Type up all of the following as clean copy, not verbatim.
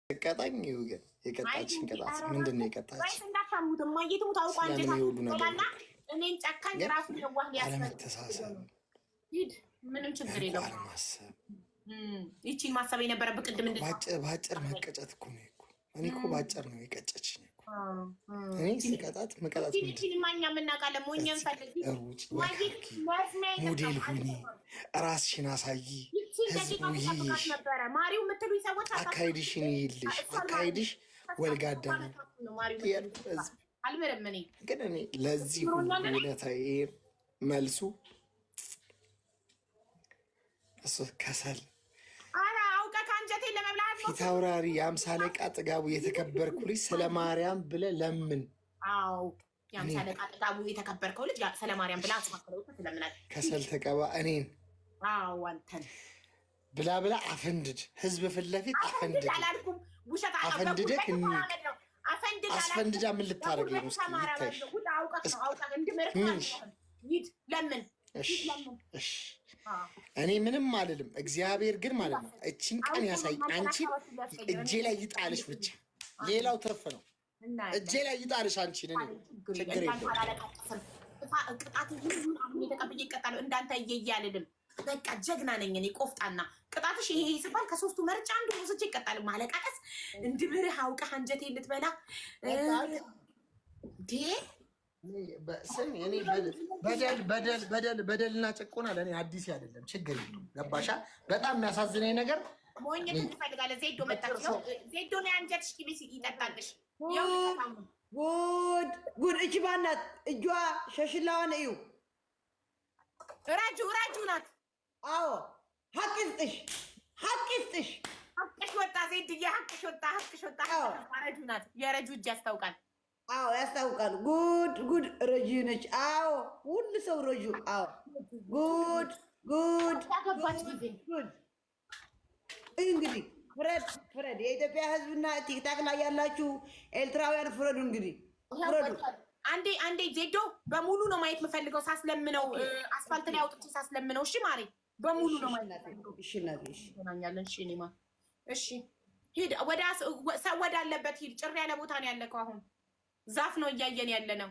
ቀጣኝ ይውገን የቀጣችን ቀጣት ምንድነው? የቀጣችን ወይስ እንዳታሙት ማየቱ ታውቁ አንጀታና እኔን ጨካኝ ራሱ የዋህ ያለመተሳሰብ ሂድ ምንም ችግር የለውም። ይቺን ማሰብ የነበረብህ ቅድም ባጭር መቀጨት እኮ ነው እኮ እኔ እኮ ባጭር ነው የቀጨችኝ እኮ እኔ ሲቀጣት መቀጣት ነው። ይቺን ማኛ ምናቃለ ሞኛን ፈልጊ ሞዴል ሁኚ ራስሽን አሳይ ህዝቡ ይይሽ ማሪው የምትሉኝ ሰዎች አካሄድሽን ይይልሽ አካሄድሽ ወልጋዳ ነው አልምርም እኔ ግን እኔ ለዚህ ሁሉ ውለታዬ መልሱ እሱ ከሰል አንጀቴን ለመብላት ፊት አውራሪ የአምሳ አለቃ ጥጋቡ የተከበርኩ ልጅ ስለ ማርያም ብለህ ለምን? አዎ የአምሳ አለቃ ጥጋቡ የተከበርከው ልጅ ስለ ማርያም ብለህ አስማክለው ስለምናል ከሰል ተቀባ እኔን አዎ አንተን ብላ አፈንድድ ህዝብ ፊት ለፊት አፈንድድ አላልኩም። ውሸት አፈንድደህ አስፈንድዳ ምን ልታረግ ነው? እስኪ ይታይሽ ለምን እኔ ምንም አልልም። እግዚአብሔር ግን ማለት ነው እቺን ቀን ያሳይ። አንቺን እጄ ላይ ይጣልሽ ብቻ ሌላው ትርፍ ነው። እጄ ላይ ይጣልሽ አንቺን እኔ ችግር የለም። ቅጣት ይሁን አሁን የተቀበየ ይቀጣል። እንዳንተ እየያልልም በቃ ጀግና ነኝ እኔ ቆፍጣና። ቅጣትሽ ይሄ ሲባል ከሶስቱ መርጫ አንዱ ወስጄ ይቀጣል። ማለቃቀስ እንድብርህ አውቀህ አንጀቴን ልትበላ ስም እኔ በደልና ጭቆና ለእኔ አዲስ አይደለም። ችግር የለውም። ገባሻ? በጣም የሚያሳዝነኝ ነገር ሞኝት ትፈልጋለህ። ዜዶ መጣች። ዜዶ ነው አንጀትሽ ኪቢስ ይጠጣልሽ። ጉድ እቺ ባናት እጇ ሸሽላዋን እዩ። ራጁ ናት። አዎ ሀቅስጥሽ ሀቅሽ ወጣ። ዜድዬ ሀቅሽ ወጣ። ረጁ ናት። የረጁ እጅ ያስታውቃል። አዎ ያስታውቃል። ጉድ ረጂ ነች። አዎ ሁሉ ሰው ረጁ። አዎ ጉድ ያገባች ጊዜ እንግዲህ ፍረድ። የኢትዮጵያ ሕዝብና ቲክታክ ላይ ያላችሁ ኤርትራውያን ፍረዱ። እንግዲህ ፍረዱ። አንዴ ዜዶ በሙሉ ነው ማየት የምፈልገው። ሳስለምነው አስፋልት ላይ አውጥቼ ሳስለምነው። እሺ ማሬ በሙሉ ነው ማየት። እሺ እናቴ እሺ እናኛለን። እሺ እኔማ እሺ ሂድ። ሰው ወዳለበት ሂድ። ጭር ያለ ቦታ ነው ያለከው አሁን ዛፍ ነው እያየን ያለ ነው።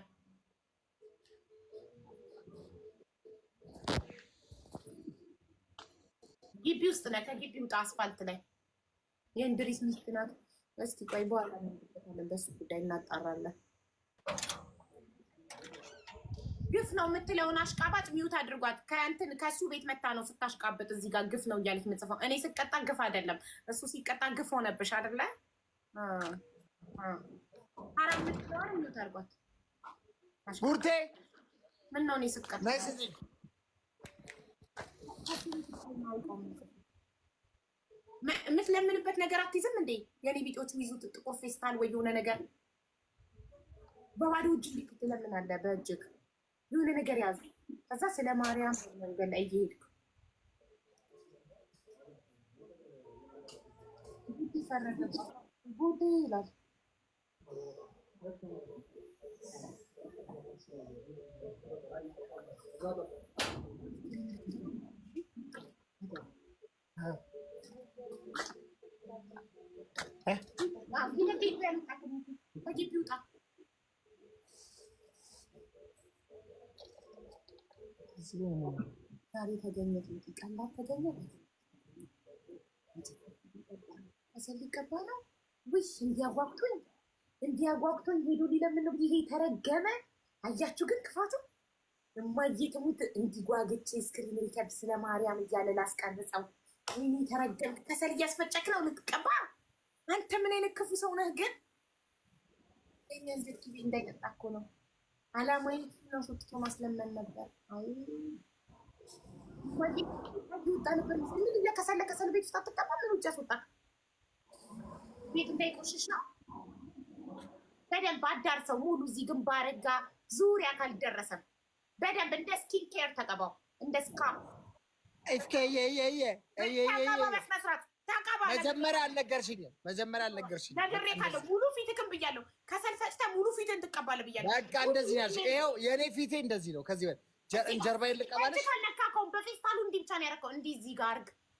ግቢ ውስጥ ነህ። ከግቢ ውጣ። አስፋልት ላይ የእንድሪስ ሚስት ናት። እስቲ ቆይ በኋላ እንመጣለን። በሱ ጉዳይ እናጣራለን። ግፍ ነው የምትለውን አሽቃባጭ ሚዩት አድርጓት። ከእሱ ቤት መታ ነው ስታሽቃበጥ እዚህ ጋር ግፍ ነው እያለች የምጽፈው። እኔ ስቀጣ ግፍ አይደለም፣ እሱ ሲቀጣ ግፍ ሆነብሽ አይደለ? ቡርቴ ምን ነው እኔ ስቀጣ የምትለምንበት ነገር አትይዝም እንዴ? የኔ ቢጦች ይዙት ጥቁር ፌስታል ወይ የሆነ ነገር በባዶ እጅ እንዲህ ትለምናለህ። በእጅግ የሆነ ነገር ያዝ። ከዛ ስለ ማርያም መንገድ ላይ እየሄድክ ጉዴ ይላል። ዛሬ ተገኘ ቀላል ተገኘ ከሰል ሊቀባ ነው። ውይ እንዲያጓጉቶኝ ሄዶ ሊለምን ነው። ይሄ ተረገመ። አያችሁ ግን ክፋቱ የማየትሙት እንዲጓግቼ ስክሪን ሪከርድ ስለ ማርያም እያለ ላስቀርጸው። ይሄ ተረገም። ከሰል እያስፈጨክ ነው ልትቀባ። አንተ ምን አይነት ክፉ ሰው ነህ ግን? እኛን ዝግቢ እንዳይቀጣ እኮ ነው አላማዬ። ነው ሱጥቶ ማስለመን ነበር። አይ ወጣ ነበር። ምን ከሰል ቤት ውስጥ አትቀባ። ምን ውጭ ያስወጣክ? ቤት እንዳይቆሽሽ ነው። በደንብ አዳርሰው ሙሉ እዚህ ግንባር ጋ ዙሪያ ካልደረሰም በደንብ እንደ ስኪን ኬር ተቀባው። እንደ ስካር መጀመሪያ አልነገርሽኝም። ነግሬ ካለው ሙሉ ፊትክም ብያለሁ። ከሰል ፈጭተህ ሙሉ ፊትን ትቀባለህ ብያለሁ። በቃ እንደዚህ ያልሽ ይኸው የኔ ፊቴ እንደዚህ ነው። ከዚህ በል ጀርባዬን ልቀባለሽ። ካለካከውን በፌስታሉ እንዲህ ብቻ ነው ያደረከው። እንዲህ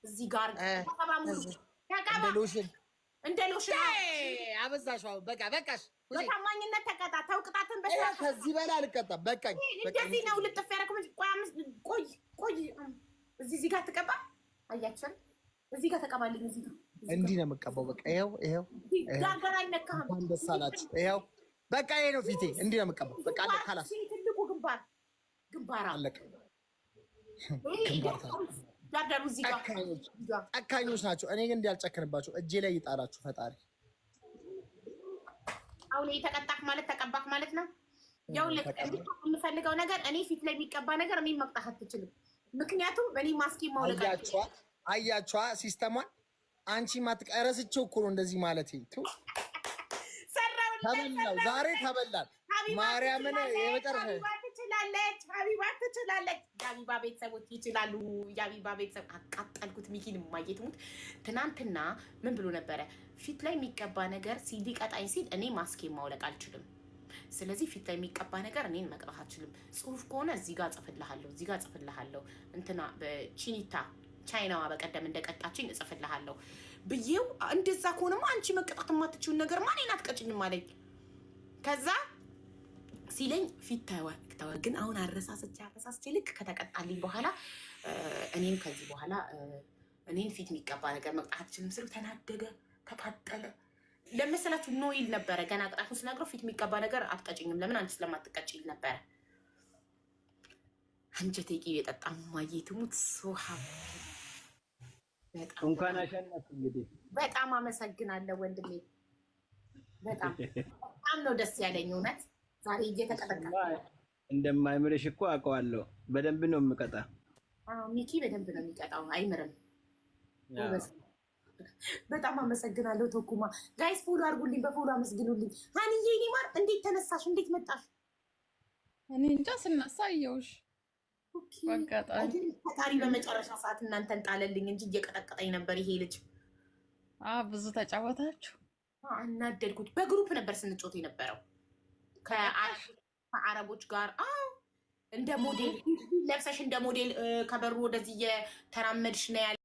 እዚህ ጋር ተቀባ ሙሉ ተቀባ እንደ ሎሽን አበዛሽው። በቃ በቃሽ። በታማኝነት ተቀጣ። ተው ቅጣትን ከዚህ በላይ አልቀጣም። በቃኝ። እንደዚህ ነው ልጥፍ ያደረኩት። ቆይ እዚህ ጋር ተቀባ። አያችሁ እዚህ ጋር ተቀባልኝ። እዚህ ጋር እንዲህ ነው የምቀባው። በቃ ይኸው ጋገር አይነካም። ደስ አላችሁ። ይኸው በቃ ይሄ ነው ፊቴ። እንዲህ ነው የምቀባው። በቃ አለቀ። ካላስ ትልቁ ግንባር አለቀ። ዳርዳሩ እዚህ ጋር ጨካኞች ናቸው። እኔ ግን እንዲህ አልጨክንባቸው። እጄ ላይ ይጣላችሁ ፈጣሪ። አሁን የተቀጣክ ማለት ተቀባክ ማለት ነው። ያው የምፈልገው ነገር እኔ ፊት ላይ የሚቀባ ነገር እኔ መቅጣት አትችልም። ምክንያቱም እኔ ማስኪ ማውለቅ አያችኋ ሲስተሟን። አንቺ ማትቀረስቸው እኮ ነው እንደዚህ ማለት ተበላው። ዛሬ ተበላል። ማርያምን የመጨረሻ ሀቢባ ትችላለች። የሀቢባ ቤተሰቦች ይችላሉ። የሀቢባ ቤተሰብ አቃጠልኩት። ሚኪን ማየትሙት ትናንትና ምን ብሎ ነበረ? ፊት ላይ የሚቀባ ነገር ሊቀጣኝ ሲል እኔ ማስኬ ማውለቅ አልችልም። ስለዚህ ፊት ላይ የሚቀባ ነገር እኔን መቅጣት አልችልም። ጽሁፍ ከሆነ እዚህ ጋር ጽፍልሃለሁ፣ እዚህ ጋር ጽፍልሃለሁ። እንትና በቺኒታ ቻይናዋ በቀደም እንደቀጣችኝ እጽፍልሃለሁ ብዬው፣ እንደዛ ከሆነማ አንቺ መቀጣት የማትችውን ነገር ማን አትቀጭኝም አለኝ። ከዛ ሲለኝ ፊት ተወ። ግን አሁን አረሳስቼ ልክ ከተቀጣልኝ በኋላ እኔም ከዚህ በኋላ እኔን ፊት የሚቀባ ነገር መቅጣት አትችልም ስለው ተናደደ፣ ተቃጠለ። ለመሰላችሁ ኖ ይል ነበረ። ገና ቅጣቱን ስነግረው ፊት የሚቀባ ነገር አትቀጭኝም፣ ለምን አንቺ ስለማትቀጭ ይል ነበረ። አንጀቴ ቂቤ የጠጣ ማየት ሙት ሶሃ እንኳን አሸነፍ። እንግዲህ በጣም አመሰግናለሁ ወንድሜ። በጣም ነው ደስ ያለኝ እውነት። ዛሬ እየተቀጠቀጠ እንደማይምርሽ እኮ አውቀዋለሁ። በደንብ ነው የምቀጣ። ሚኪ በደንብ ነው የሚቀጣው፣ አይምርም። በጣም አመሰግናለሁ ቶኩማ። ጋይስ ፎሎ አድርጉልኝ፣ በፎሎ አመስግኑልኝ። ሀኒዬ እኔ ማር እንዴት ተነሳሽ? እንዴት መጣሽ? እኔ እንጃ ስነሳ አየሁሽ። ፈጣሪ በመጨረሻ ሰዓት እናንተን ጣለልኝ እንጂ እየቀጠቀጠኝ ነበር ይሄ ልጅ። ብዙ ተጫወታችሁ። አናደድኩት። በግሩፕ ነበር ስንጮት የነበረው ከአረቦች ጋር። እንደ ሞዴል ለብሰሽ እንደ ሞዴል ከበሩ ወደዚህ እየተራመድሽ ነው ያለ